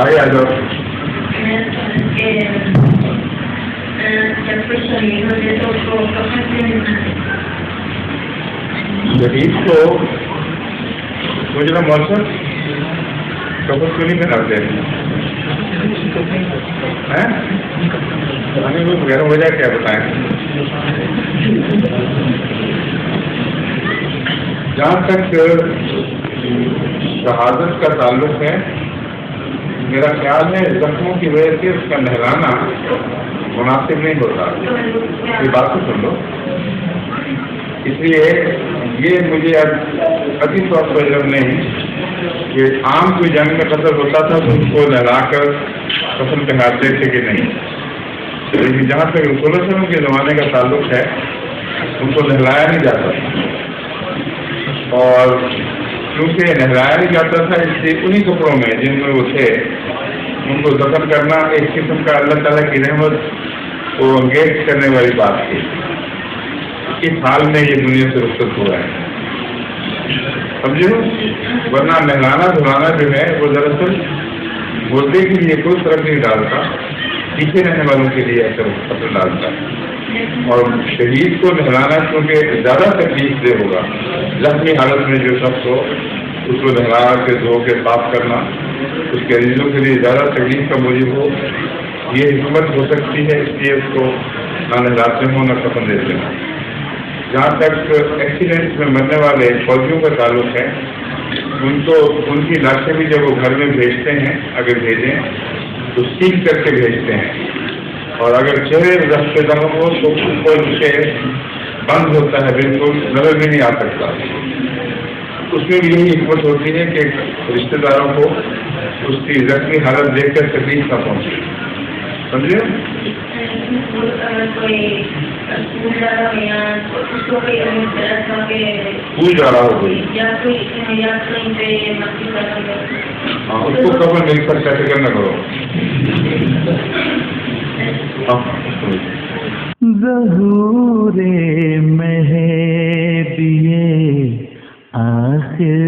آگے آ جاؤ. شہید کو مجھے موسم کپڑ کیوں نہیں پہناتے ہیں؟ وغیرہ وجہ کیا بتائیں. جہاں تک شہادت کا تعلق ہے، میرا خیال ہے زخموں کی وجہ سے اس کا نہلانا مناسب نہیں ہوتا. یہ بات تو سن لو. اس لیے یہ مجھے ابھی طور پر علم نہیں کہ عام کوئی جنگ میں قتل ہوتا تھا تو اس کو نہلا کر قتل پہناتے تھے کہ نہیں. لیکن جہاں تک رسول اللہ وسلم کے زمانے کا تعلق ہے ان کو نہلایا نہیں جاتا تھا، اور کیونکہ نہلایا نہیں جاتا تھا اس لیے انہی کپڑوں میں جن میں وہ تھے ان کو دفن کرنا ایک قسم کا اللہ تعالیٰ کی رحمت کو انگیز کرنے والی بات تھی. اس حال میں یہ دنیا سے رخصت ہوا ہے، سمجھو. ورنہ نہلانا دھلانا جو ہے وہ دراصل مردے کے لیے کوئی فرق نہیں ڈالتا، پیچھے رہنے والوں کے لیے اثر ڈالتا ہے. اور شہید کو نہلانا کیونکہ زیادہ تکلیف دہ ہوگا. زخمی حالت میں جو شخص ہو اس کو نہلا کے دھو کے صاف کرنا اس کے عزیزوں کے لیے زیادہ تکلیف کا موجب ہو، یہ حکمت ہو سکتی ہے. اس لیے اس کو نہ نہلاتے ہوں نہ کفن دیتے ہوں. جہاں تک ایکسیڈنٹ میں مرنے والے فوجیوں کا تعلق ہے، ان کی لاشیں بھی جب وہ گھر میں بھیجتے ہیں، اگر بھیجیں تو سیل کر کے بھیجتے ہیں، اور اگر چہرے رفتے زخم ہو تو اوپر سے بند ہوتا ہے، بالکل نظر بھی نہیں آ سکتا. اس میں بھی یہی حکمت ہوتی ہے کہ رشتہ داروں کو اس کی زخمی حالت دیکھ کر تکلیف نہ پہنچے. سمجھے؟ پھول جا رہا ہو گئی اس کو کبھی مل کر فکر نہ کرو. ظہور مہدی آخر